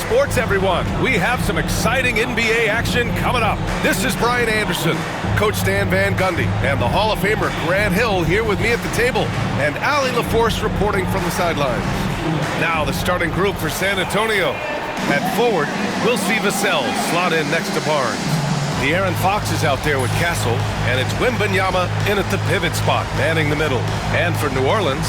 sports, everyone. We have some exciting NBA action coming up. This is Brian Anderson, Coach Stan Van Gundy, and the Hall of Famer Grant Hill here with me at the table, and Allie LaForce reporting from the sidelines. Now the starting group for San Antonio. At forward, we'll see Vassell slot in next to Barnes. De'Aaron Fox is out there with Castle, and it's Wembanyama in at the pivot spot, manning the middle. And for New Orleans,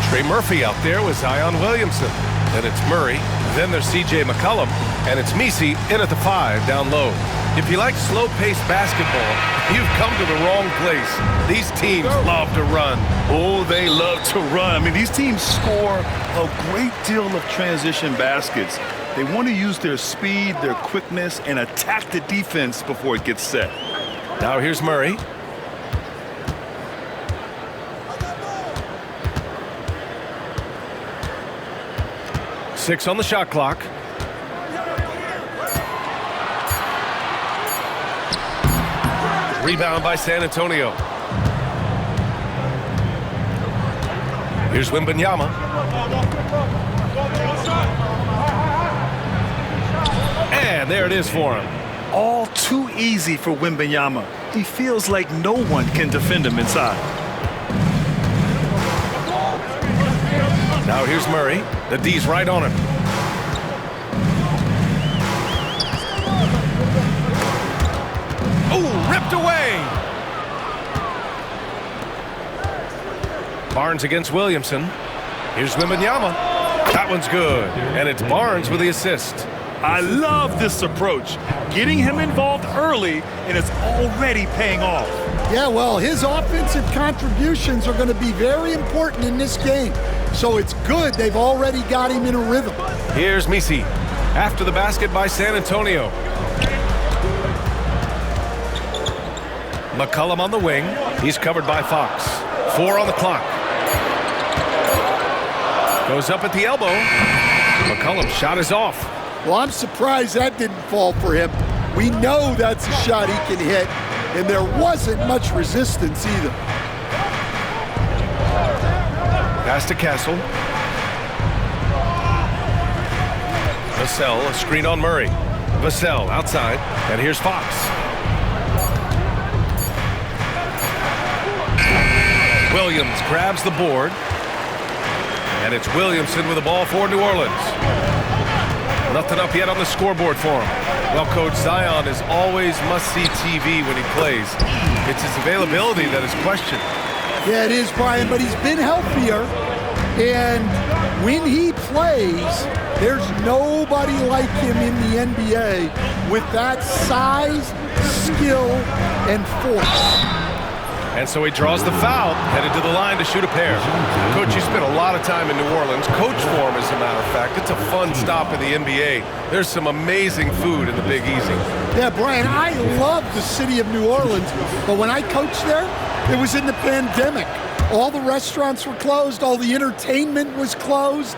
Trey Murphy out there with Zion Williamson. Then it's Murray, then there's C.J. McCollum, and it's Messi in at the 5 down low. If you like slow-paced basketball, you've come to the wrong place. These teams love to run. Oh, they love to run. I mean, these teams score a great deal of transition baskets. They want to use their speed, their quickness, and attack the defense before it gets set. Now here's Murray. Six on the shot clock. Rebound by San Antonio. Here's Wembanyama. And there it is for him. All too easy for Wembanyama. He feels like no one can defend him inside. Now here's Murray. The D's right on him. Oh, ripped away. Barnes against Williamson. Here's Wembanyama. That one's good. And it's Barnes with the assist. I love this approach. Getting him involved early, and it's already paying off. Yeah, well, his offensive contributions are going to be very important in this game. So it's good they've already got him in a rhythm. Here's Messi. After the basket by San Antonio. McCollum on the wing. He's covered by Fox. 4 on the clock. Goes up at the elbow. McCollum's shot is off. Well, I'm surprised that didn't fall for him. We know that's a shot he can hit, and there wasn't much resistance either. Pass to Castle. Vassell, a screen on Murray. Vassell outside, and here's Fox. Williams grabs the board, and it's Williamson with the ball for New Orleans. Nothing up yet on the scoreboard for him. Well, Coach, Zion is always must-see TV when he plays. It's his availability that is questioned. Yeah, it is, Brian, but he's been healthier, and when he plays, there's nobody like him in the NBA with that size, skill, and force. And so he draws the foul, headed to the line to shoot a pair. Coach, you spent a lot of time in New Orleans. Coach for him, as a matter of fact. It's a fun stop in the NBA. There's some amazing food in the Big Easy. Yeah, Brian, I love the city of New Orleans, but when I coached there, it was in the pandemic. All the restaurants were closed. All the entertainment was closed.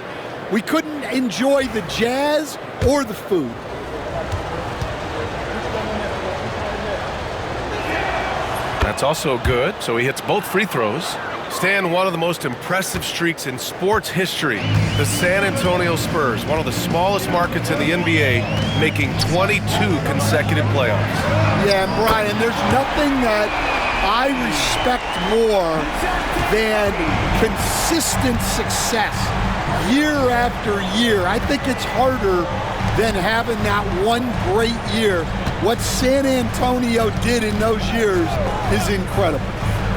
We couldn't enjoy the jazz or the food. That's also good, so he hits both free throws. Stan, one of the most impressive streaks in sports history. The San Antonio Spurs, one of the smallest markets in the NBA, making 22 consecutive playoffs. Yeah, Brian, there's nothing that I respect more than consistent success year after year. I think it's harder than having that one great year. What San Antonio did in those years is incredible.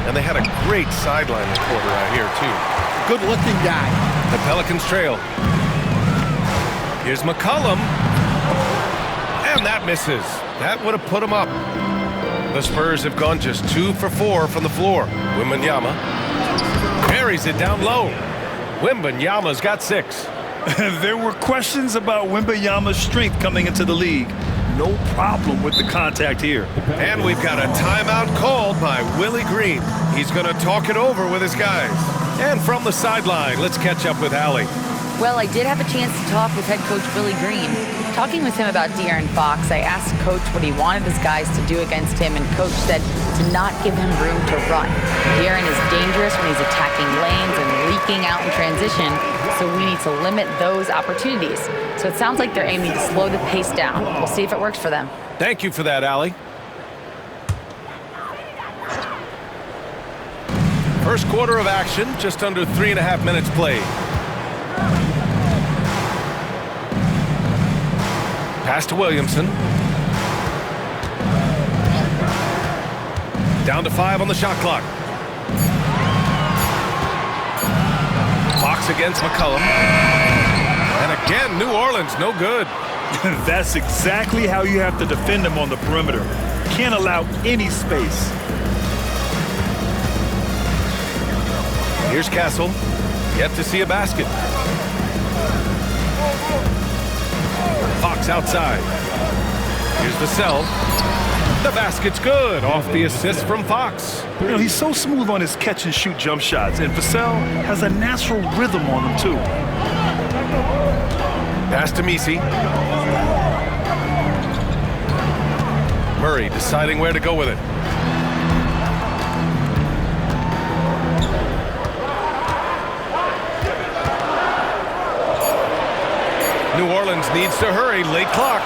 And they had a great sideline reporter out here, too. Good-looking guy. The Pelicans trail. Here's McCollum. And that misses. That would have put him up. The Spurs have gone just 2 for 4 from the floor. Wembanyama carries it down low. Wembanyama's got 6. There were questions about Wembanyama's strength coming into the league. No problem with the contact here. And we've got a timeout called by Willie Green. He's going to talk it over with his guys. And from the sideline, let's catch up with Allie. Well, I did have a chance to talk with head coach Willie Green. Talking with him about De'Aaron Fox, I asked Coach what he wanted his guys to do against him, and Coach said to not give him room to run. De'Aaron is dangerous when he's attacking lanes and leaking out in transition, so we need to limit those opportunities. So it sounds like they're aiming to slow the pace down. We'll see if it works for them. Thank you for that, Allie. First quarter of action, just under 3.5 minutes played. Pass to Williamson. Down to 5 on the shot clock. Fox against McCollum. And again, New Orleans, no good. That's exactly how you have to defend them on the perimeter. Can't allow any space. Here's Castle. Yet to see a basket. Fox outside. Here's Vassell. The basket's good. Off the assist from Fox. You know, he's so smooth on his catch-and-shoot jump shots, and Vassell has a natural rhythm on him, too. Pass to Messi. Murray deciding where to go with it. New Orleans needs to hurry. Late clock.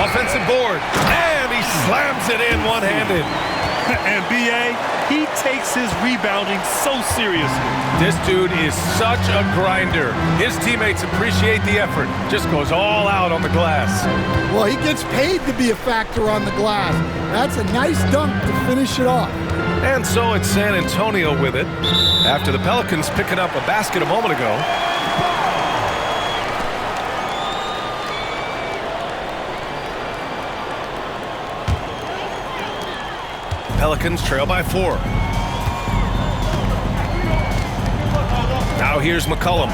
Offensive board. And he slams it in one-handed. And B.A., he takes his rebounding so seriously. This dude is such a grinder. His teammates appreciate the effort. Just goes all out on the glass. Well, he gets paid to be a factor on the glass. That's a nice dunk to finish it off. And so it's San Antonio with it. After the Pelicans picking up a basket a moment ago. Pelicans trail by 4. Now here's McCollum.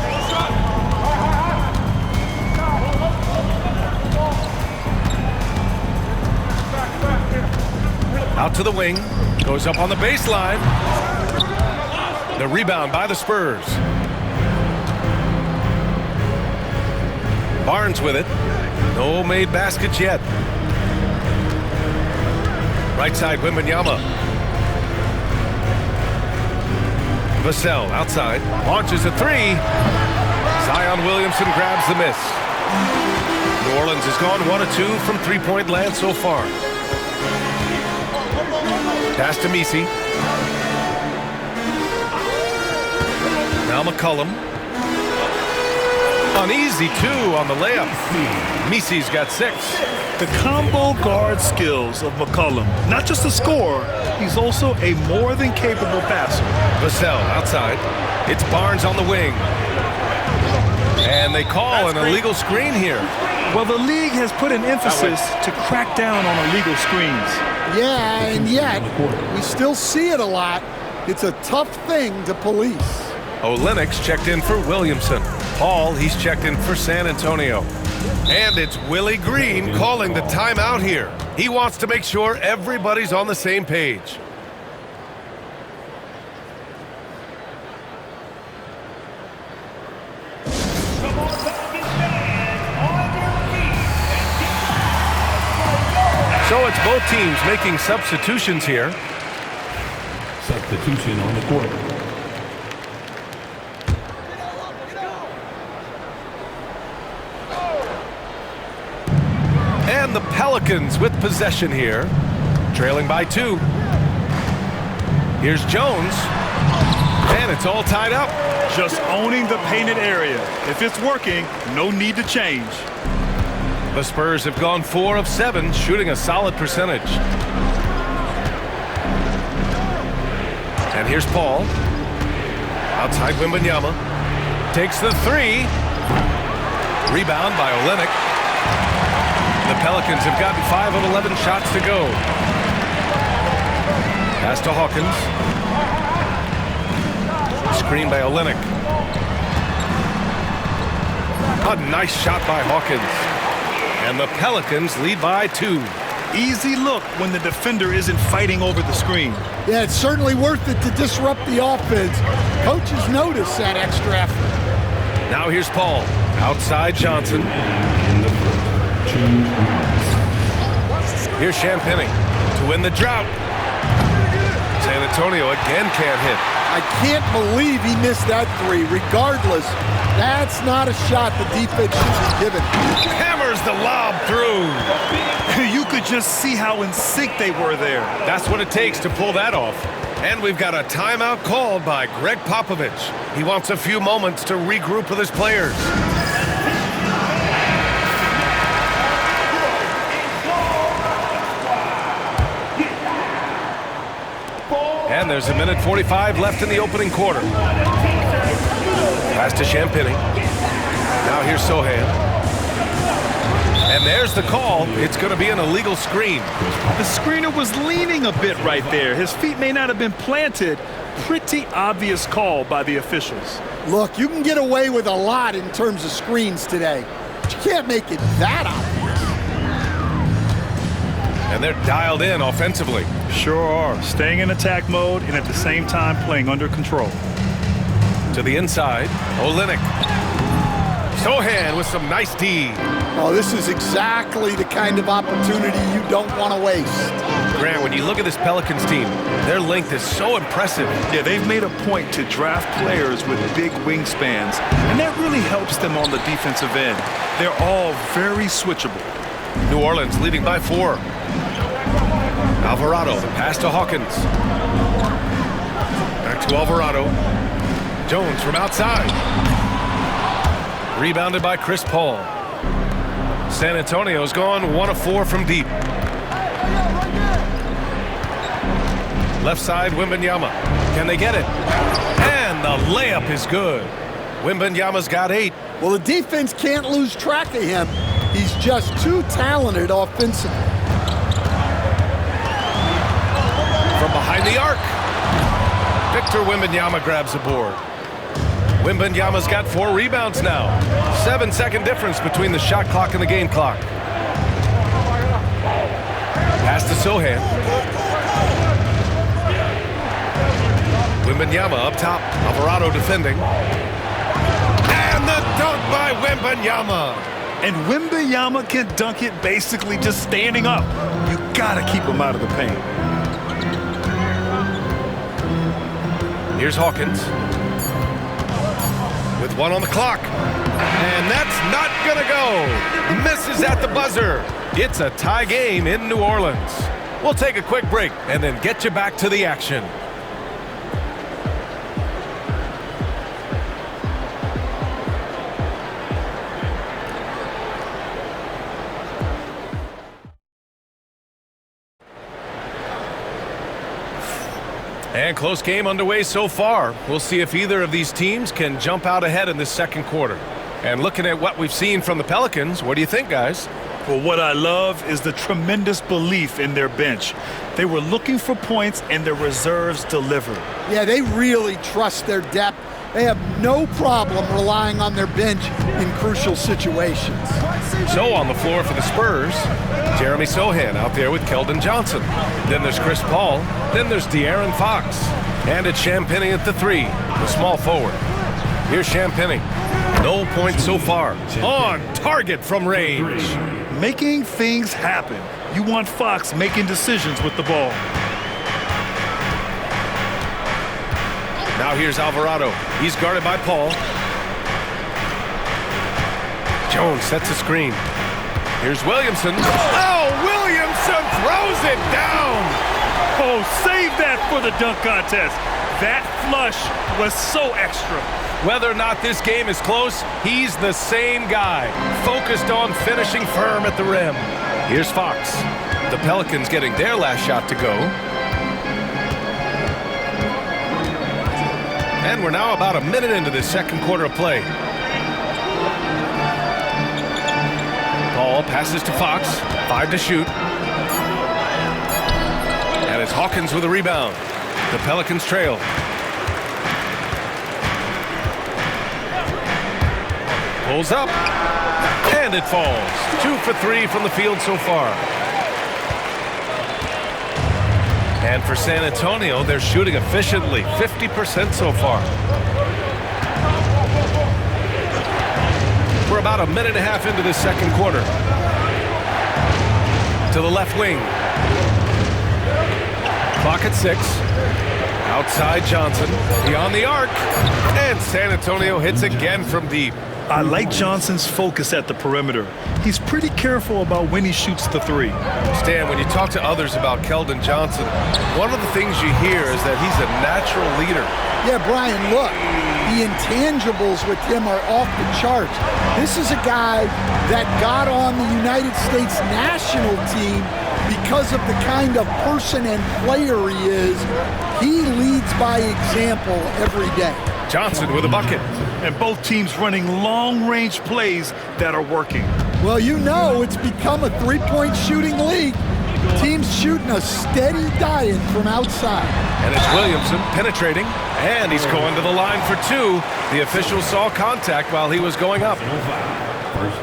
Out to the wing. Goes up on the baseline. The rebound by the Spurs. Barnes with it. No made baskets yet. Right side, Wembanyama. Vassell outside. Launches a 3. Zion Williamson grabs the miss. New Orleans has gone 1 of 2 from three-point land so far. Pass to Messi. Now McCollum. An easy 2 on the layup. Messi's got 6. The combo guard skills of McCollum. Not just a scorer, he's also a more than capable passer. Vassell outside. It's Barnes on the wing. And they call an illegal screen here. Well, the league has put an emphasis to crack down on illegal screens. Yeah, and yet we still see it a lot. It's a tough thing to police. Olenek's checked in for Williamson. Paul, he's checked in for San Antonio. And it's Willie Green calling the timeout here. He wants to make sure everybody's on the same page. So it's both teams making substitutions here. Substitution on the court. And the Pelicans with possession here, trailing by 2. Here's Jones, and it's all tied up. Just owning the painted area. If it's working, no need to change. The Spurs have gone 4 of 7, shooting a solid percentage. And here's Paul. Outside Wembanyama. Takes the 3. Rebound by Olynyk. The Pelicans have gotten 5 of 11 shots to go. Pass to Hawkins. Screen by Olynyk. A nice shot by Hawkins. And the Pelicans lead by 2. Easy look when the defender isn't fighting over the screen. Yeah, it's certainly worth it to disrupt the offense. Coaches notice that extra effort. Now here's Paul. Outside Johnson. Here's Champagnie to win the drought. San Antonio again can't hit. I can't believe he missed that three. Regardless, that's not a shot the defense should be given. Hammers the lob through. You could just see how in sync they were there. That's what it takes to pull that off. And we've got a timeout called by Greg Popovich. He wants a few moments to regroup with his players. And there's 1:45 left in the opening quarter. Pass to Champagnie. Now here's Sohan. And there's the call. It's going to be an illegal screen. The screener was leaning a bit right there. His feet may not have been planted. Pretty obvious call by the officials. Look, you can get away with a lot in terms of screens today, but you can't make it that obvious. And they're dialed in offensively. Sure are. Staying in attack mode and at the same time playing under control. To the inside, Olynyk. Sohan with some nice D. Oh, this is exactly the kind of opportunity you don't want to waste. Grant, when you look at this Pelicans team, their length is so impressive. Yeah, they've made a point to draft players with big wingspans, and that really helps them on the defensive end. They're all very switchable. New Orleans leading by 4. Alvarado, the pass to Hawkins. Back to Alvarado. Jones from outside. Rebounded by Chris Paul. San Antonio's gone 1 of 4 from deep. Left side, Wembanyama. Can they get it? And the layup is good. Wembanyama's got 8. Well, the defense can't lose track of him. He's just too talented offensively. From behind the arc, Victor Wembanyama grabs the board. Wembanyama's got 4 rebounds now. 7-second difference between the shot clock and the game clock. Pass to Sohan. Wembanyama up top. Alvarado defending. And the dunk by Wembanyama. And Wembanyama can dunk it basically just standing up. You gotta keep him out of the paint. Here's Hawkins. With 1 on the clock. And that's not gonna go. Misses at the buzzer. It's a tie game in New Orleans. We'll take a quick break and then get you back to the action. And close game underway so far. We'll see if either of these teams can jump out ahead in this second quarter. And looking at what we've seen from the Pelicans, what do you think, guys? Well, what I love is the tremendous belief in their bench. They were looking for points and their reserves delivered. Yeah, they really trust their depth. They have no problem relying on their bench in crucial situations. So on the floor for the Spurs, Jeremy Sohan out there with Keldon Johnson. Then there's Chris Paul. Then there's De'Aaron Fox. And it's Champagnie at the 3, the small forward. Here's Champagnie. No points so far. On target from range. Making things happen. You want Fox making decisions with the ball. Now here's Alvarado. He's guarded by Paul. Jones sets a screen. Here's Williamson. Oh, Williamson throws it down. Oh, save that for the dunk contest. That flush was so extra. Whether or not this game is close, he's the same guy, focused on finishing firm at the rim. Here's Fox. The Pelicans getting their last shot to go. And we're now about a minute into this second quarter of play. Paul passes to Fox, 5 to shoot. And it's Hawkins with a rebound. The Pelicans trail. Pulls up, and it falls. 2 for 3 from the field so far. And for San Antonio, they're shooting efficiently, 50% so far. We're about a minute and a half into this second quarter. To the left wing. Clock at 6. Outside Johnson, beyond the arc, and San Antonio hits again from deep. I like Johnson's focus at the perimeter. He's pretty careful about when he shoots the three. Stan, when you talk to others about Keldon Johnson, one of the things you hear is that he's a natural leader. Yeah, Brian, look, the intangibles with him are off the charts. This is a guy that got on the United States national team because of the kind of person and player he is. He leads by example every day. Johnson with a bucket. And both teams running long-range plays that are working. Well, you know it's become a three-point shooting league. Teams shooting a steady diet from outside. And it's Williamson penetrating, and he's going to the line for two. The official saw contact while he was going up.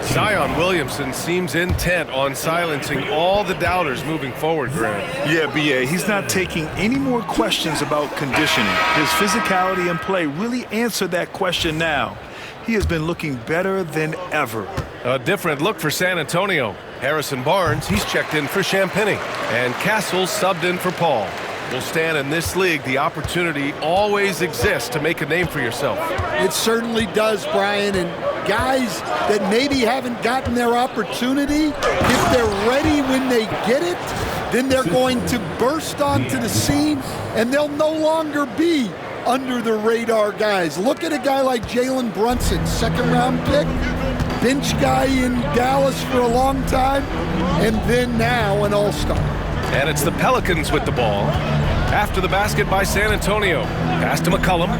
Zion Williamson seems intent on silencing all the doubters moving forward, Grant. Yeah, B.A., he's not taking any more questions about conditioning. His physicality and play really answer that question now. He has been looking better than ever. A different look for San Antonio. Harrison Barnes, he's checked in for Champagnie. And Castle subbed in for Paul. Well, Stan, in this league, the opportunity always exists to make a name for yourself. It certainly does, Brian. And guys that maybe haven't gotten their opportunity, if they're ready when they get it, then they're going to burst onto the scene, and they'll no longer be under the radar guys. Look at a guy like Jalen Brunson, second-round pick, bench guy in Dallas for a long time, and then now an all-star. And it's the Pelicans with the ball. After the basket by San Antonio. Pass to McCollum.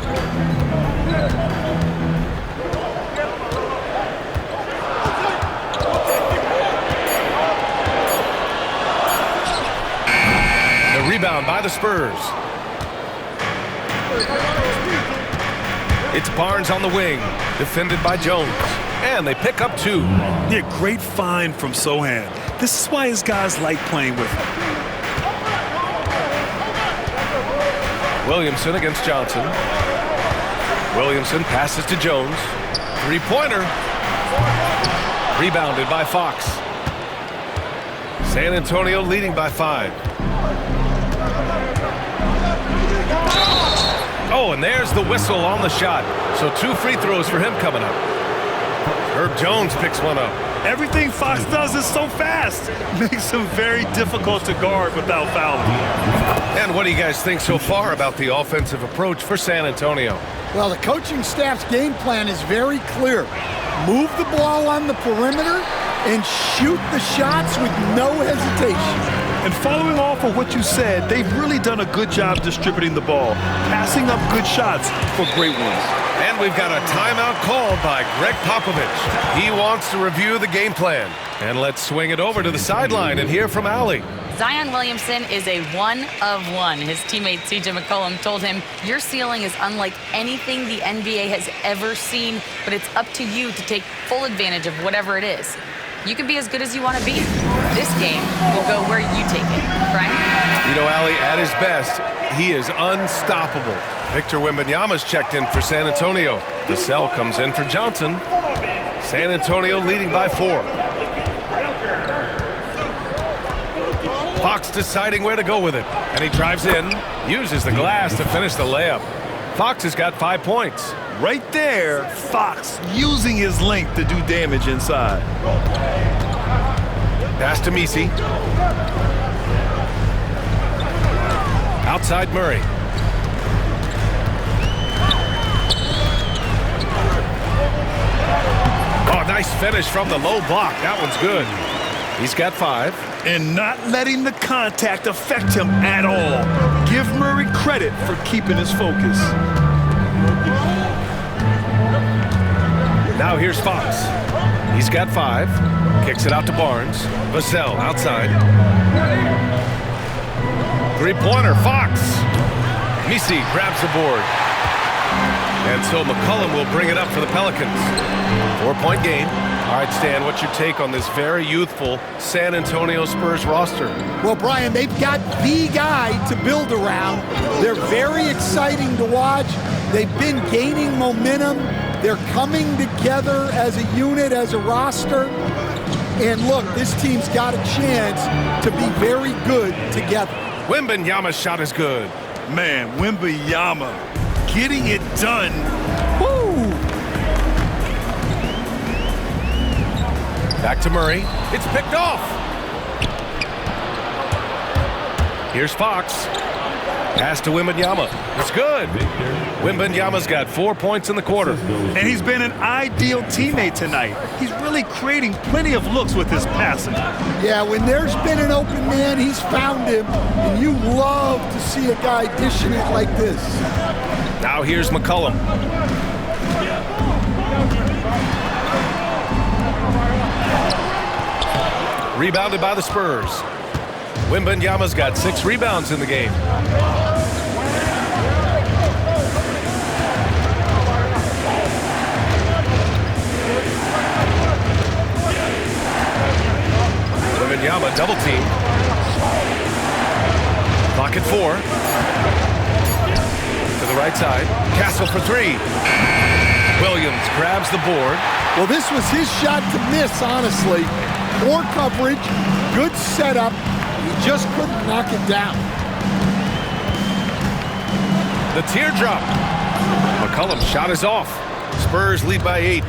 The rebound by the Spurs. It's Barnes on the wing, defended by Jones. And they pick up two. Yeah, great find from Sohan. This is why his guys like playing with him. Williamson against Johnson. Williamson passes to Jones. Three-pointer. Rebounded by Fox. San Antonio leading by 5. Oh, and there's the whistle on the shot. So 2 free throws for him coming up. Herb Jones picks one up. Everything Fox does is so fast. Makes him very difficult to guard without fouling. And what do you guys think so far about the offensive approach for San Antonio? Well, the coaching staff's game plan is very clear. Move the ball on the perimeter and shoot the shots with no hesitation. And following off of what you said, they've really done a good job distributing the ball, passing up good shots for great ones. And we've got a timeout called by Greg Popovich. He wants to review the game plan. And let's swing it over to the sideline and hear from Allie. Zion Williamson is a one of one. His teammate C.J. McCollum told him, your ceiling is unlike anything the NBA has ever seen, but it's up to you to take full advantage of whatever it is. You can be as good as you want to be. This game will go where you take it. Brian? You know, Allie, at his best, he is unstoppable. Victor Wembanyama's checked in for San Antonio. Vassell comes in for Johnson. San Antonio leading by 4. Fox deciding where to go with it. And he drives in, uses the glass to finish the layup. Fox has got 5 points. Right there, Fox using his length to do damage inside. Pass to Messi. Outside Murray. Oh, nice finish from the low block. That one's good. He's got 5. And not letting the contact affect him at all. Give Murray credit for keeping his focus. Now here's Fox. He's got 5. Kicks it out to Barnes. Vassell outside. Three-pointer, Fox. Messi grabs the board. And so McCollum will bring it up for the Pelicans. 4-point game. All right, Stan, what's your take on this very youthful San Antonio Spurs roster? Well, Brian, they've got the guy to build around. They're very exciting to watch. They've been gaining momentum. They're coming together as a unit, as a roster. And look, this team's got a chance to be very good together. Wembanyama's shot is good. Man, Wembanyama getting it done. Woo! Back to Murray. It's picked off. Here's Fox. Pass to Wembanyama. It's good. Wembanyama's got 4 points in the quarter. And he's been an ideal teammate tonight. He's really creating plenty of looks with his passing. Yeah, when there's been an open man, he's found him, and you love to see a guy dishing it like this. Now here's McCollum. Rebounded by the Spurs. Wembanyama's got 6 rebounds in the game. Wembanyama double team. Clock at 4. To the right side. Castle for 3. Williams grabs the board. Well, this was his shot to miss, honestly. Poor coverage, good setup. He just couldn't knock it down. The teardrop. McCollum's shot is off. Spurs lead by 8.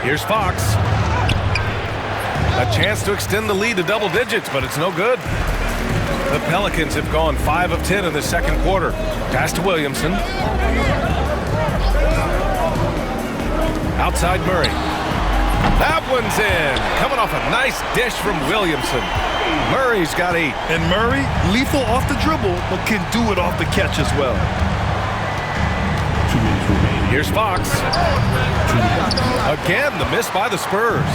Here's Fox. A chance to extend the lead to double digits, but it's no good. The Pelicans have gone 5 of 10 in the second quarter. Pass to Williamson. Outside Murray. That one's in. Coming off a nice dish from Williamson. Murray's got 8. And Murray, lethal off the dribble, but can do it off the catch as well. Here's Fox. Again, the miss by the Spurs.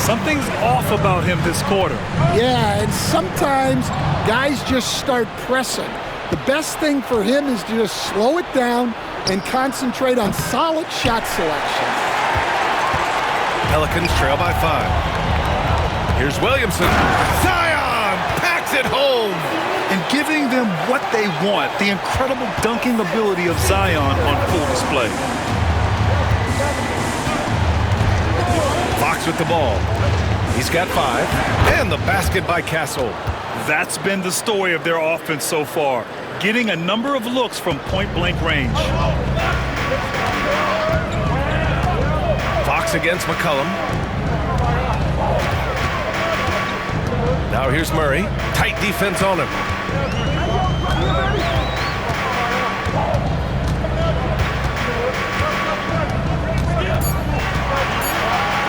Something's off about him this quarter. Yeah, and sometimes guys just start pressing. The best thing for him is to just slow it down and concentrate on solid shot selection. Pelicans trail by 5. Here's Williamson. Zion packs it home. And giving them what they want, the incredible dunking ability of Zion on full display. Fox with the ball. He's got 5. And the basket by Castle. That's been the story of their offense so far, getting a number of looks from point-blank range. Fox against McCollum. Now here's Murray. Tight defense on him.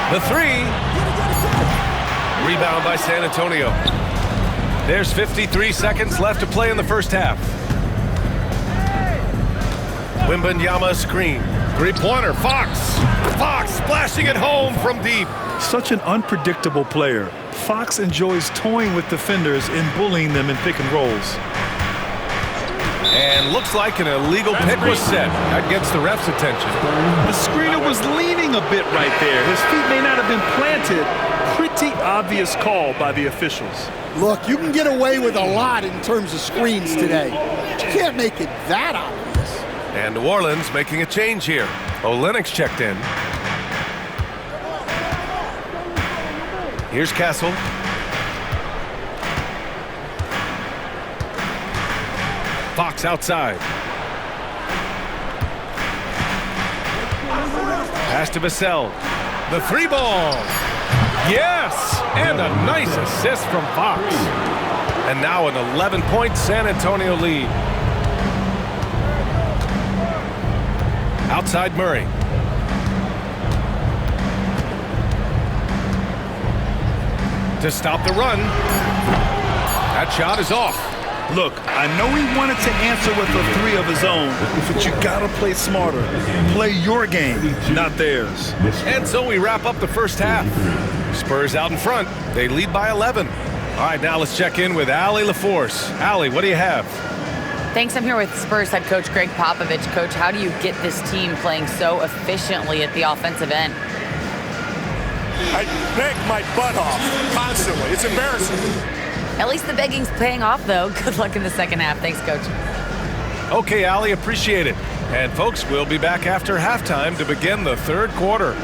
The 3. Rebound by San Antonio. There's 53 seconds left to play in the first half. Wembanyama screen. 3-pointer. Fox. Fox splashing it home from deep. Such an unpredictable player. Fox enjoys toying with defenders and bullying them in pick and rolls. And looks like an illegal pick was set. That gets the ref's attention. The screener was leaning a bit right there. His feet may not have been planted. Pretty obvious call by the officials. Look, you can get away with a lot in terms of screens today. But you can't make it that obvious. And New Orleans making a change here. Olenek's checked in. Here's Castle. Fox outside. Pass to Vassell. The 3-ball. Yes! And a nice assist from Fox. And now an 11-point San Antonio lead. Outside Murray. To stop the run. That shot is off. Look, I know he wanted to answer with a 3 of his own, but you gotta play smarter. Play your game, not theirs. And so we wrap up the first half. Spurs out in front. They lead by 11. All right, now let's check in with Allie LaForce. Allie, what do you have? Thanks. I'm here with Spurs head coach Greg Popovich. Coach, how do you get this team playing so efficiently at the offensive end? I beg my butt off constantly. It's embarrassing. At least the begging's paying off, though. Good luck in the second half. Thanks, Coach. Okay, Allie, appreciate it. And folks, we'll be back after halftime to begin the third quarter.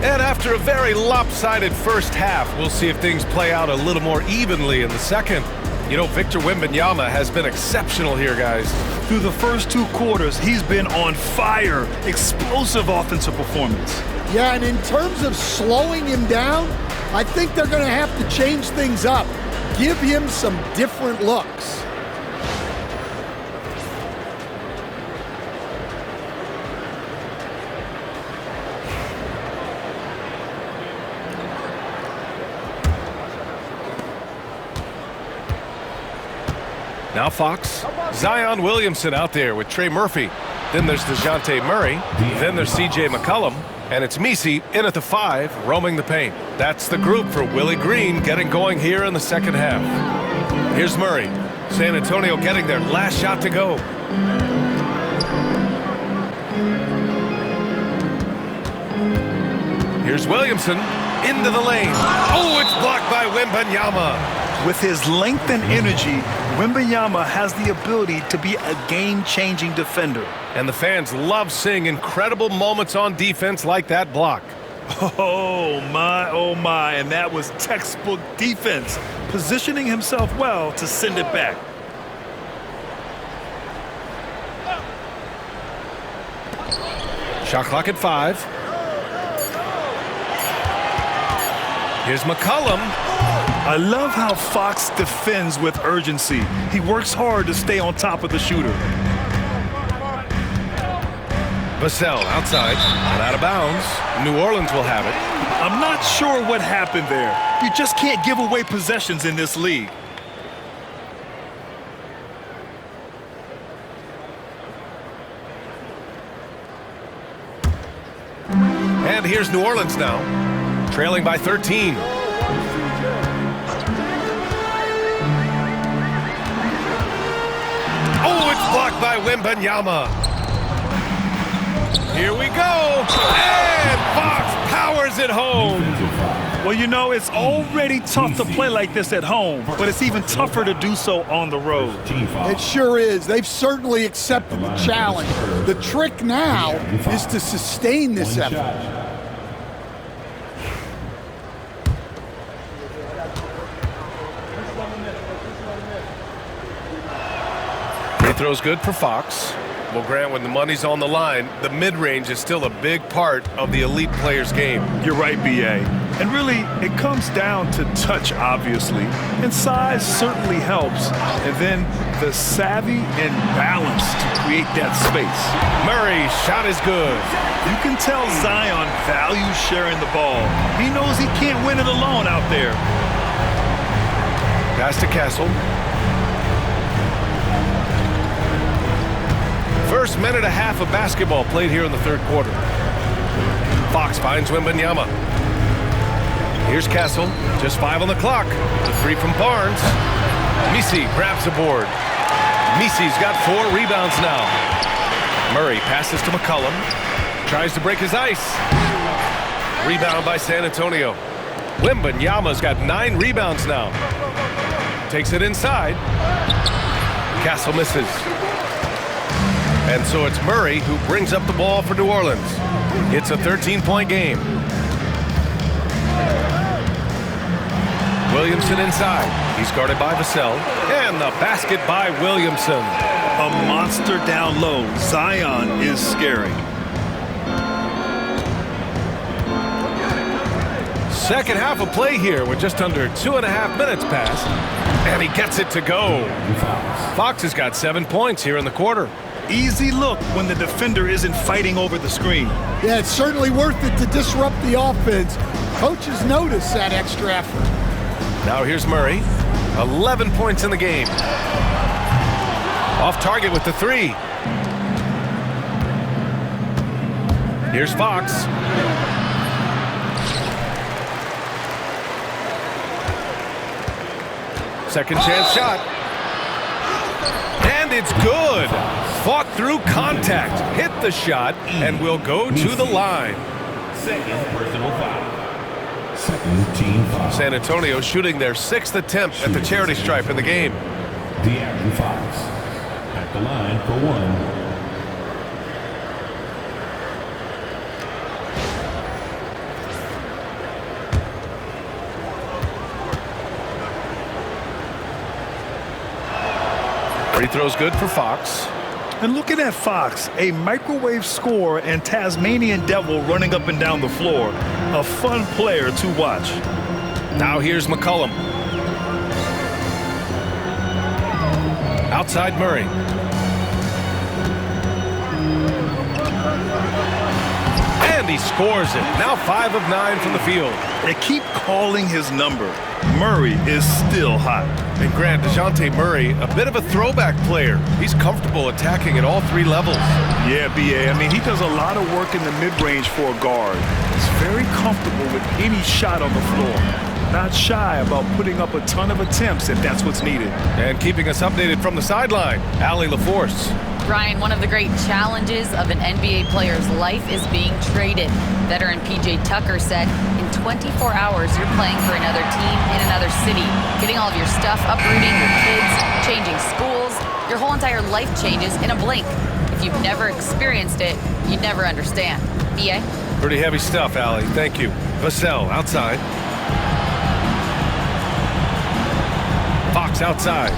And after a very lopsided first half, we'll see if things play out a little more evenly in the second. You know, Victor Wembanyama has been exceptional here, guys. Through the first 2 quarters, he's been on fire. Explosive offensive performance. Yeah, and in terms of slowing him down, I think they're going to have to change things up. Give him some different looks. Now Fox, Zion Williamson out there with Trey Murphy. Then there's DeJounte Murray. Then there's C.J. McCollum. And it's Messi in at the 5, roaming the paint. That's the group for Willie Green getting going here in the second half. Here's Murray. San Antonio getting their last shot to go. Here's Williamson into the lane. Oh, it's blocked by Wembanyama. With his length and energy, Wembanyama has the ability to be a game-changing defender. And the fans love seeing incredible moments on defense like that block. Oh my, and that was textbook defense, positioning himself well to send it back. Shot clock at 5. Here's McCollum. I love how Fox defends with urgency. He works hard to stay on top of the shooter. Vassell outside and out of bounds. New Orleans will have it. I'm not sure what happened there. You just can't give away possessions in this league. And here's New Orleans now, trailing by 13. Oh, it's blocked by Wembanyama. Here we go. And Fox powers it home. Well, you know, it's already tough to play like this at home, but it's even tougher to do so on the road. It sure is. They've certainly accepted the challenge. The trick now is to sustain this effort. Free throw's good for Fox. Well, Grant, when the money's on the line, the mid-range is still a big part of the elite player's game. You're right, B.A. And really, it comes down to touch, obviously. And size certainly helps. And then the savvy and balance to create that space. Murray's shot is good. You can tell Zion values sharing the ball. He knows he can't win it alone out there. Pass to Castle. First minute and a half of basketball played here in the third quarter. Fox finds Wembanyama. Here's Castle, just 5 on the clock. The 3 from Barnes. Messi grabs the board. Messi's got 4 rebounds now. Murray passes to McCollum. Tries to break his ice. Rebound by San Antonio. Wembanyama's got 9 rebounds now. Takes it inside. Castle misses. And so it's Murray who brings up the ball for New Orleans. It's a 13-point game. Williamson inside. He's guarded by Vassell. And the basket by Williamson. A monster down low. Zion is scary. Second half of play here with just under 2.5 minutes passed. And he gets it to go. Fox has got 7 points here in the quarter. Easy look when the defender isn't fighting over the screen. Yeah, it's certainly worth it to disrupt the offense. Coaches notice that extra effort. Now here's Murray. 11 points in the game. Off target with the 3. Here's Fox. Second chance shot. And it's good. Fought through contact, hit the shot, and will go to the line. Second personal foul. Second team foul. San Antonio shooting their 6th attempt at the charity stripe in the game. De'Aaron Fox at the line for 1. Free throw's good for Fox. And looking at Fox, a microwave scorer and Tasmanian devil running up and down the floor. A fun player to watch. Now here's McCollum. Outside Murray. And he scores it. Now 5 of 9 from the field. They keep calling his number. Murray is still hot. And Grant, DeJounte Murray, a bit of a throwback player. He's comfortable attacking at all 3 levels. Yeah, B.A. I mean, he does a lot of work in the mid-range for a guard. He's very comfortable with any shot on the floor. Not shy about putting up a ton of attempts if that's what's needed. And keeping us updated from the sideline, Allie LaForce. Brian, one of the great challenges of an NBA player's life is being traded. Veteran PJ Tucker said, in 24 hours, you're playing for another team in another city, getting all of your stuff, uprooting your kids, changing schools. Your whole entire life changes in a blink. If you've never experienced it, you'd never understand. B.A.? Pretty heavy stuff, Allie. Thank you. Vassell outside. Fox outside.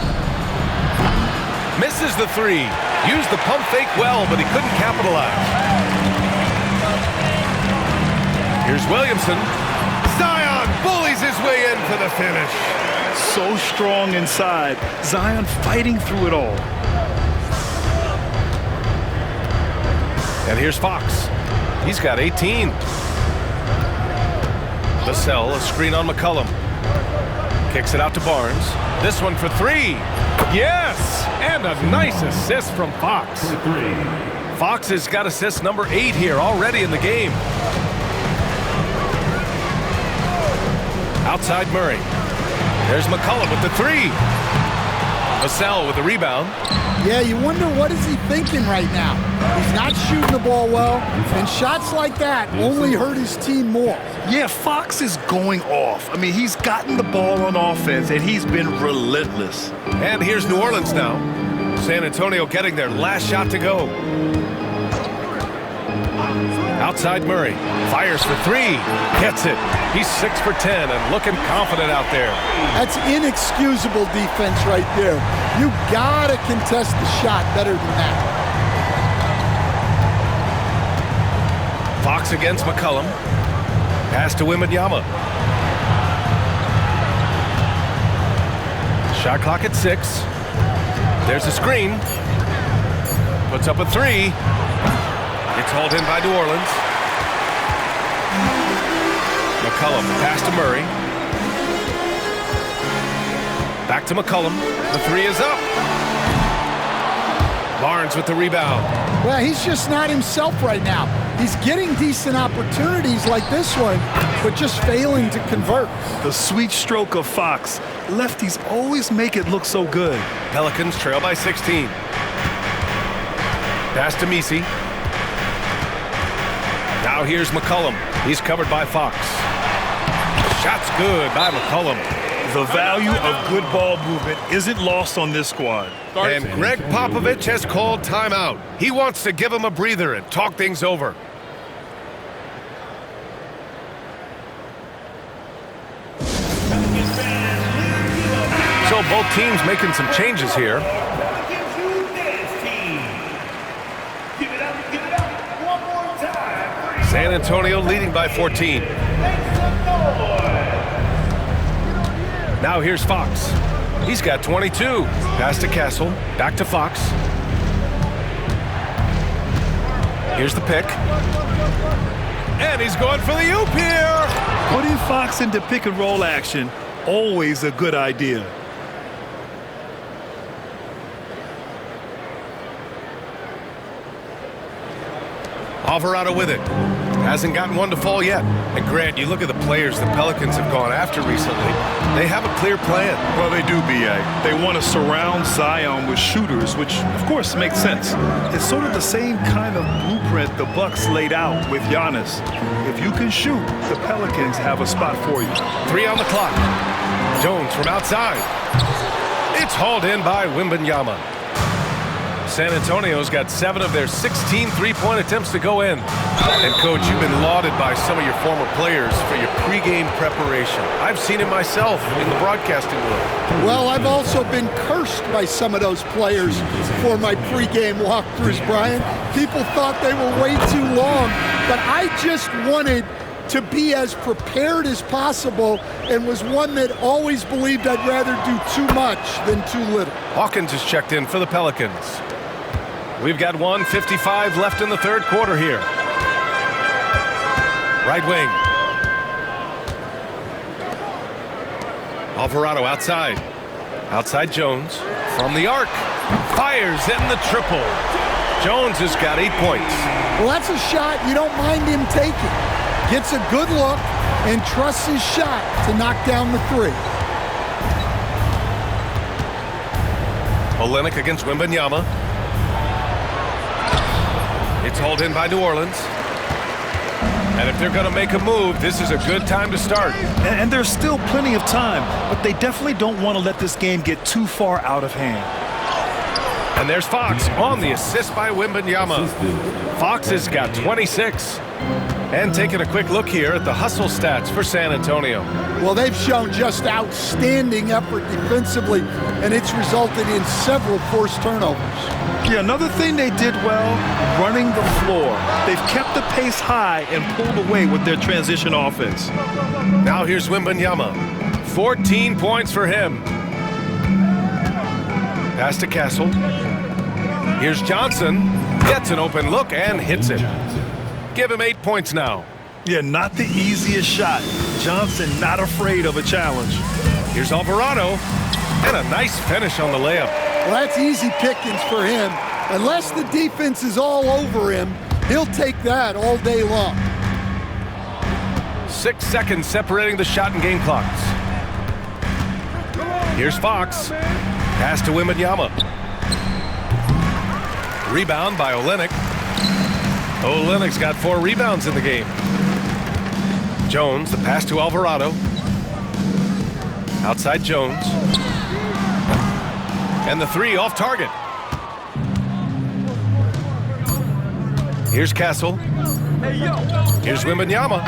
Misses the 3. Used the pump fake well, but he couldn't capitalize. Here's Williamson. Zion bullies his way in for the finish. So strong inside. Zion fighting through it all. And here's Fox. He's got 18. Vassell, a screen on McCollum. Kicks it out to Barnes. This one for 3. Yes! And a nice assist from Fox. For 3. Fox has got assist number 8 here already in the game. Outside Murray. There's McCollum with the 3. Vassell with the rebound. Yeah, you wonder what is he thinking right now. He's not shooting the ball well, and shots like that only hurt his team more. Yeah, Fox is going off. I mean, he's gotten the ball on offense, and he's been relentless. And here's New Orleans now. San Antonio getting their last shot to go. Outside Murray. Fires for 3. Gets it. He's 6 for 10 and looking confident out there. That's inexcusable defense right there. You gotta contest the shot better than that. Fox against McCollum. Pass to Wembanyama. Shot clock at 6. There's a screen. Puts up a 3. It's hauled in by New Orleans. McCollum, pass to Murray. Back to McCollum. The 3 is up. Barnes with the rebound. Well, he's just not himself right now. He's getting decent opportunities like this one, but just failing to convert. The sweet stroke of Fox. Lefties always make it look so good. Pelicans trail by 16. Pass to Messi. Now here's McCollum. He's covered by Fox. Shot's good by McCollum. The value of good ball movement isn't lost on this squad. And Greg Popovich has called timeout. He wants to give him a breather and talk things over. So both teams making some changes here. San Antonio leading by 14. Now here's Fox. He's got 22. Pass to Castle. Back to Fox. Here's the pick. And he's going for the oop here. Putting Fox into pick and roll action, always a good idea. Alvarado with it. Hasn't gotten one to fall yet. And Grant, you look at the players the Pelicans have gone after recently. They have a clear plan. Well, they do, B.A. They want to surround Zion with shooters, which, of course, makes sense. It's sort of the same kind of blueprint the Bucks laid out with Giannis. If you can shoot, the Pelicans have a spot for you. 3 on the clock. Jones from outside. It's hauled in by Wembanyama. San Antonio's got 7 of their 16 three-point attempts to go in. And, Coach, you've been lauded by some of your former players for your pregame preparation. I've seen it myself in the broadcasting room. Well, I've also been cursed by some of those players for my pregame walkthroughs, Brian. People thought they were way too long, but I just wanted to be as prepared as possible and was one that always believed I'd rather do too much than too little. Hawkins is checked in for the Pelicans. We've got 1:55 left in the third quarter here. Right wing. Alvarado outside. Outside Jones. From the arc. Fires in the triple. Jones has got 8 points. Well, that's a shot you don't mind him taking. Gets a good look and trusts his shot to knock down the 3. Olynyk against Wembanyama. It's hauled in by New Orleans. And if they're going to make a move, this is a good time to start. And there's still plenty of time, but they definitely don't want to let this game get too far out of hand. And there's Fox on the assist by Wembanyama. Fox has got 26. And taking a quick look here at the hustle stats for San Antonio. Well, they've shown just outstanding effort defensively, and it's resulted in several forced turnovers. Yeah, another thing they did well, running the floor. They've kept the pace high and pulled away with their transition offense. Now here's Wembanyama. 14 points for him. Pass to Castle. Here's Johnson. Gets an open look and hits it. Give him 8 points now. Yeah, not the easiest shot. Johnson not afraid of a challenge. Here's Alvarado. And a nice finish on the layup. Well, that's easy pickings for him. Unless the defense is all over him, he'll take that all day long. 6 seconds separating the shot and game clocks. Here's Fox. Pass to Wembanyama. Rebound by Olynyk. Olynyk's got 4 rebounds in the game. Jones, the pass to Alvarado. Outside Jones. And the 3 off target. Here's Castle. Here's Wembanyama.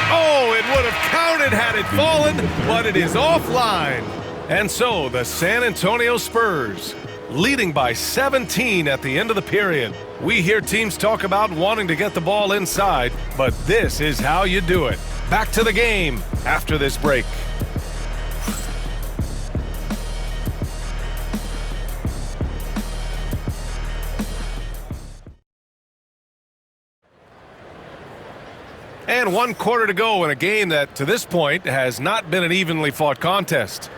Oh, it would have counted had it fallen, but it is offline. And so the San Antonio Spurs leading by 17 at the end of the period. We hear teams talk about wanting to get the ball inside, but this is how you do it. Back to the game after this break. And 1 quarter to go in a game that, to this point, has not been an evenly fought contest.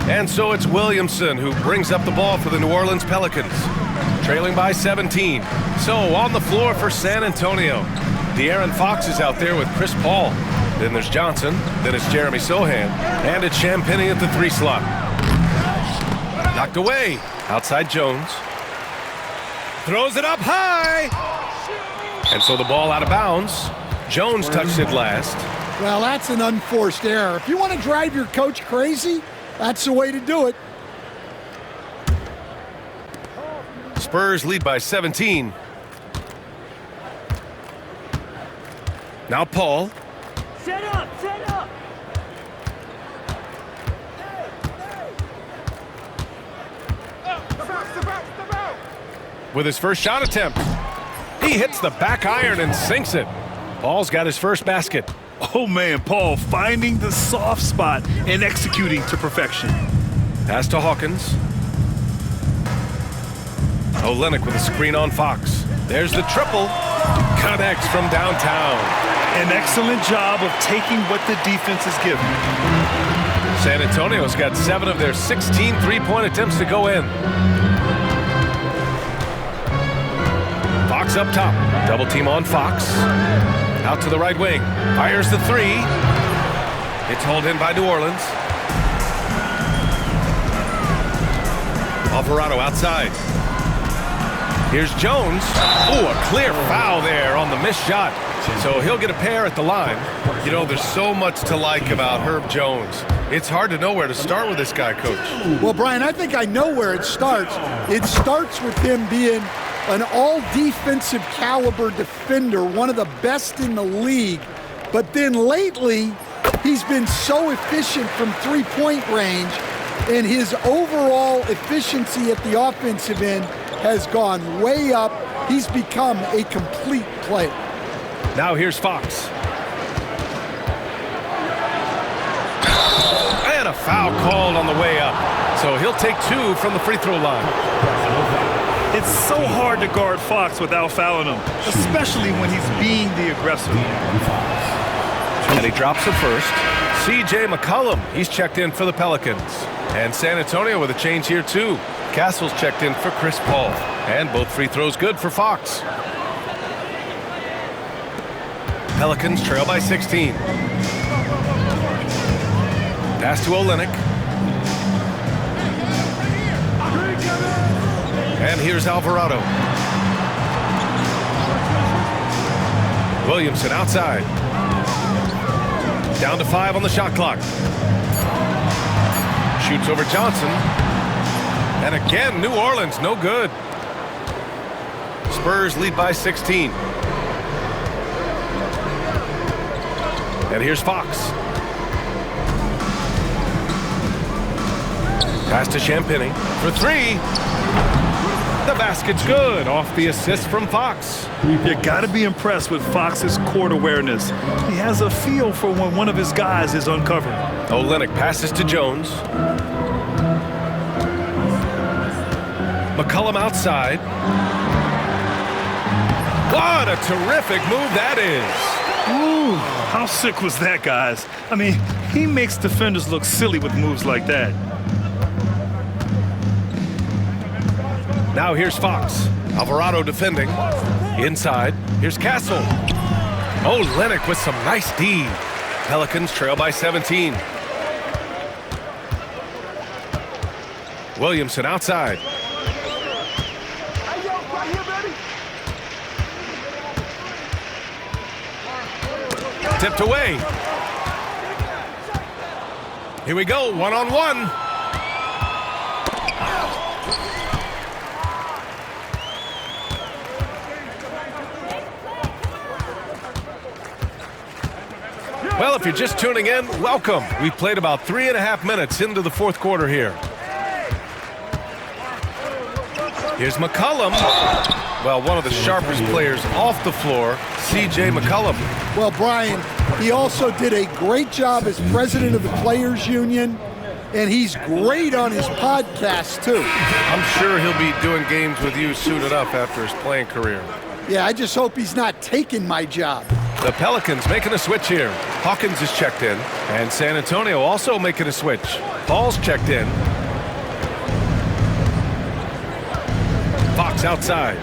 And so it's Williamson who brings up the ball for the New Orleans Pelicans, trailing by 17. So on the floor for San Antonio, De'Aaron Fox is out there with Chris Paul. Then there's Johnson, then it's Jeremy Sohan, and it's Champagnie at the 3 slot. Knocked away, outside Jones. Throws it up high! And so the ball out of bounds. Jones touched it last. Well, that's an unforced error. If you want to drive your coach crazy, that's the way to do it. Spurs lead by 17. Now Paul. Set up, set up. With his first shot attempt. He hits the back iron and sinks it. Paul's got his first basket. Oh man, Paul finding the soft spot and executing to perfection. Pass to Hawkins. Olynyk with a screen on Fox. There's the triple. Connects from downtown. An excellent job of taking what the defense is giving. San Antonio's got 7 of their 16 three-point attempts to go in. Fox up top. Double team on Fox. Out to the right wing. Fires the 3. It's hauled in by New Orleans. Alvarado outside. Here's Jones. Oh, a clear foul there on the missed shot. So he'll get a pair at the line. You know, there's so much to like about Herb Jones. It's hard to know where to start with this guy, Coach. Well, Brian, I think I know where it starts. It starts with him being an all-defensive caliber defender, one of the best in the league. But then lately, he's been so efficient from three-point range, and his overall efficiency at the offensive end has gone way up. He's become a complete player. Now here's Fox. And a foul called on the way up. So he'll take 2 from the free throw line. It's so hard to guard Fox without fouling him, especially when he's being the aggressor. And he drops it first. C.J. McCollum, he's checked in for the Pelicans. And San Antonio with a change here too. Castle's checked in for Chris Paul. And both free throws good for Fox. Pelicans trail by 16. Pass to Olynyk. And here's Alvarado. Williamson outside. Down to 5 on the shot clock. Shoots over Johnson. And again, New Orleans, no good. Spurs lead by 16. And here's Fox. Pass to Champagnie for 3. The basket's good off the assist from Fox. You got to be impressed with Fox's court awareness. He has a feel for when one of his guys is uncovered. Olynyk passes to Jones. McCollum outside. What a terrific move that is. Ooh, how sick was that, guys? I mean, he makes defenders look silly with moves like that. Now here's Fox. Alvarado defending. Inside. Here's Castle. Olynyk with some nice D. Pelicans trail by 17. Williamson outside. Tipped away. Here we go, one-on-one. Well, if you're just tuning in, welcome. We've played about 3.5 minutes into the fourth quarter here. Here's McCollum. Well, one of the sharpest players off the floor, C.J. McCollum. Well, Brian, he also did a great job as president of the Players Union, and he's great on his podcast, too. I'm sure he'll be doing games with you suited up after his playing career. Yeah, I just hope he's not taking my job. The Pelicans making a switch here. Hawkins is checked in, and San Antonio also making a switch. Ball's checked in. Fox outside.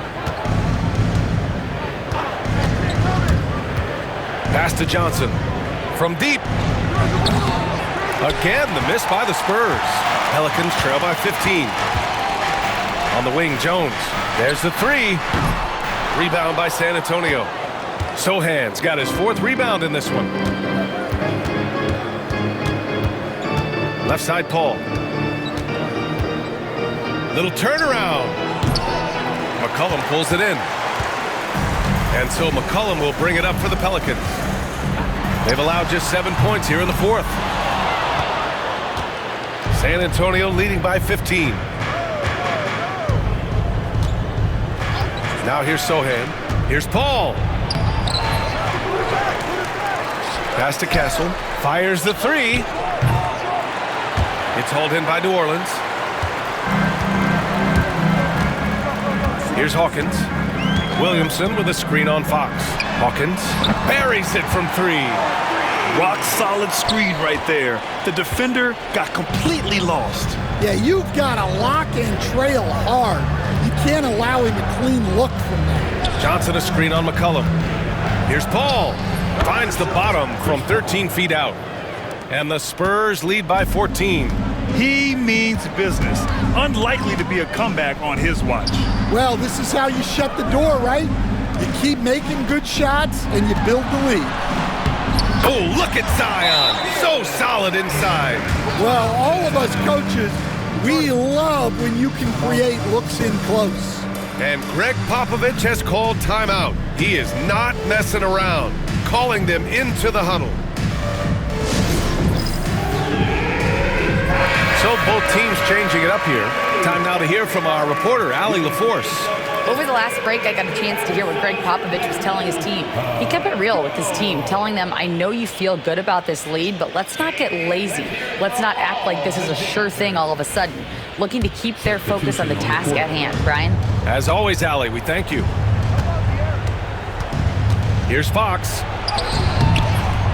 Pass to Johnson. From deep. Again, the miss by the Spurs. Pelicans trail by 15. On the wing, Jones. There's the 3. Rebound by San Antonio. Sohan's got his 4th rebound in this one. Left side, Paul. Little turnaround. McCollum pulls it in. And so McCollum will bring it up for the Pelicans. They've allowed just 7 points here in the fourth. San Antonio leading by 15. Now here's Sohan. Here's Paul. Pass to Castle. Fires the 3. It's hauled in by New Orleans. Here's Hawkins. Williamson with a screen on Fox. Hawkins buries it from 3. Rock solid screen right there. The defender got completely lost. Yeah, you've got to lock and trail hard. You can't allow him a clean look from that. Johnson a screen on McCollum. Here's Paul. Finds the bottom from 13 feet out. And the Spurs lead by 14. He means business. Unlikely to be a comeback on his watch. Well, this is how you shut the door, right? You keep making good shots, and you build the lead. Oh, look at Zion. So solid inside. Well, all of us coaches, we love when you can create looks in close. And Greg Popovich has called timeout. He is not messing around, calling them into the huddle. So both teams changing it up here. Time now to hear from our reporter, Allie LaForce. Over the last break, I got a chance to hear what Greg Popovich was telling his team. He kept it real with his team, telling them, I know you feel good about this lead, but let's not get lazy. Let's not act like this is a sure thing all of a sudden. Looking to keep their focus on the task at hand. Brian? As always, Allie, we thank you. Here's Fox.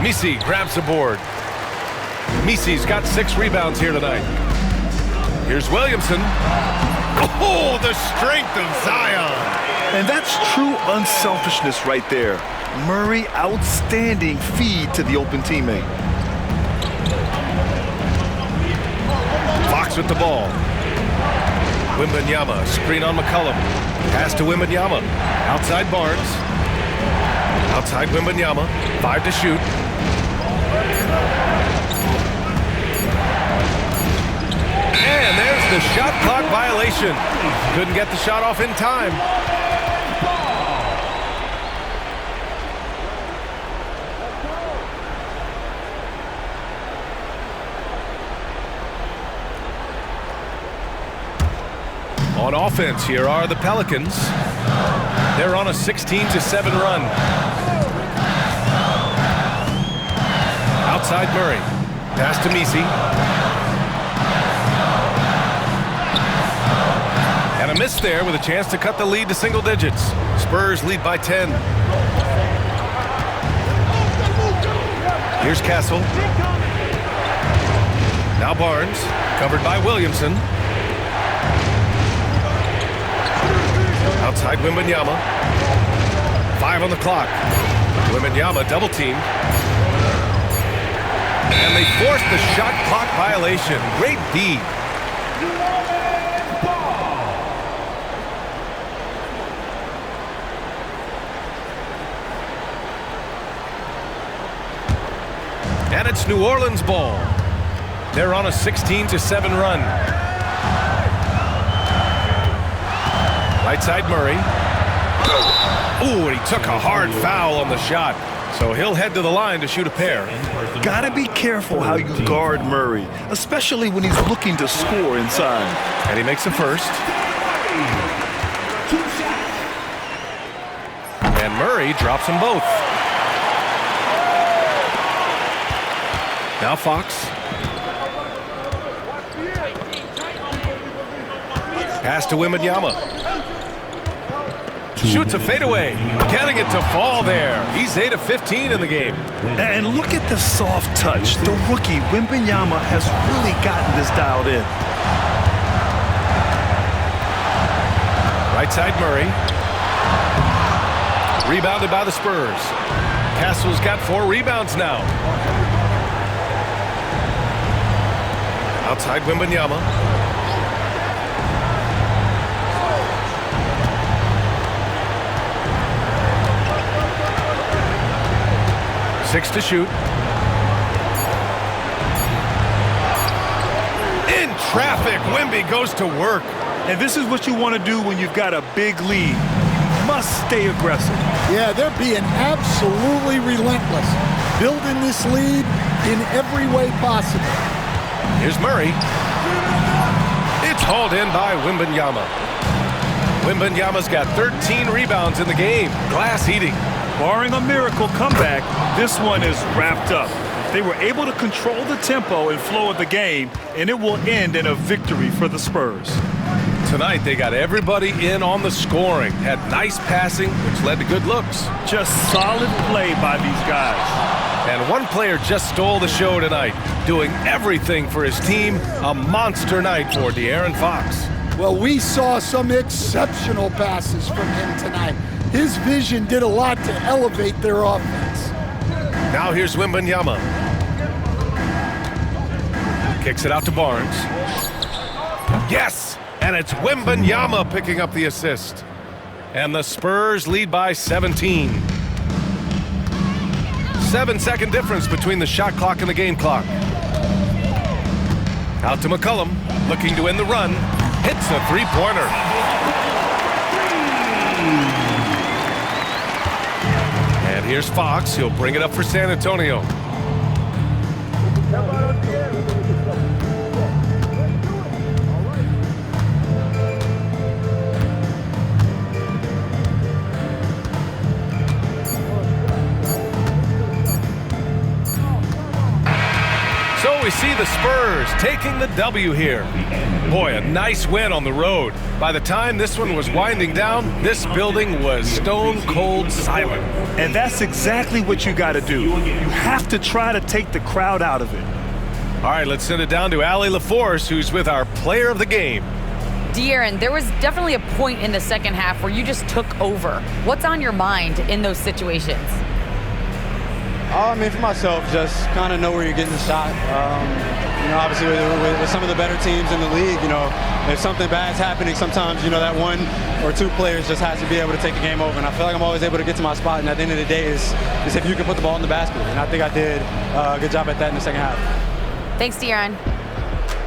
Misi grabs the board. Misi's got 6 rebounds here tonight. Here's Williamson. Oh, the strength of Zion. And that's true unselfishness right there. Murray, outstanding feed to the open teammate. Fox with the ball. Wembanyama, screen on McCollum. Pass to Wembanyama. Outside Barnes. Outside Wembanyama. 5 to shoot. And there's the shot clock violation. Couldn't get the shot off in time. On offense, here are the Pelicans. They're on a 16-7 run. Outside Murray. Pass to Misi. And a miss there with a chance to cut the lead to single digits. Spurs lead by 10. Here's Castle. Now Barnes, covered by Williamson. Outside Wembanyama. 5 on the clock. Wembanyama double teamed. And they forced the shot clock violation. Great D. And it's New Orleans ball. They're on a 16-7 run. Right side Murray. Ooh, and he took a hard foul on the shot. So he'll head to the line to shoot a pair. Gotta be careful how you guard Murray, especially when he's looking to score inside. And he makes the first. And Murray drops them both. Now Fox. Pass to Wembanyama. Shoots a fadeaway. Getting it to fall there. He's 8 of 15 in the game. And look at the soft touch. The rookie, Wembanyama, has really gotten this dialed in. Right side Murray. Rebounded by the Spurs. Castle's got 4 rebounds now. Outside Wembanyama. 6 to shoot. In traffic, Wemby goes to work. And this is what you want to do when you've got a big lead. You must stay aggressive. Yeah, they're being absolutely relentless, building this lead in every way possible. Here's Murray. It's hauled in by Wembanyama. Wembanyama's got 13 rebounds in the game. Glass eating. Barring a miracle comeback, this one is wrapped up. They were able to control the tempo and flow of the game, and it will end in a victory for the Spurs. Tonight, they got everybody in on the scoring. Had nice passing, which led to good looks. Just solid play by these guys. And one player just stole the show tonight, doing everything for his team. A monster night for De'Aaron Fox. Well, we saw some exceptional passes from him tonight. His vision did a lot to elevate their offense. Now here's Wembanyama. Kicks it out to Barnes. Yes! And it's Wembanyama picking up the assist. And the Spurs lead by 17. 7-second difference between the shot clock and the game clock. Out to McCollum, looking to end the run. Hits a three-pointer. And here's Fox. He'll bring it up for San Antonio. So we see the Spurs taking the W here. Boy, a nice win on the road. By the time this one was winding down, this building was stone cold silent. And that's exactly what you got to do. You have to try to take the crowd out of it. All right, let's send it down to Allie LaForce, who's with our player of the game. De'Aaron, there was definitely a point in the second half where you just took over. What's on your mind in those situations? I mean, for myself, just kind of know where you're getting the shot. You know, obviously with some of the better teams in the league, you know, if something bad's happening, sometimes, you know, that one or two players just has to be able to take the game over. And I feel like I'm always able to get to my spot. And at the end of the day, is if you can put the ball in the basket. And I think I did a good job at that in the second half. Thanks, De'Aaron.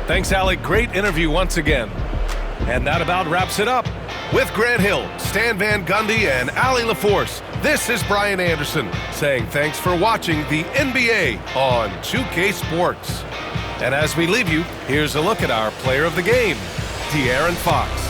Thanks, Allie. Great interview once again. And that about wraps it up. With Grant Hill, Stan Van Gundy, and Allie LaForce, this is Brian Anderson saying thanks for watching the NBA on 2K Sports. And as we leave you, here's a look at our player of the game, De'Aaron Fox.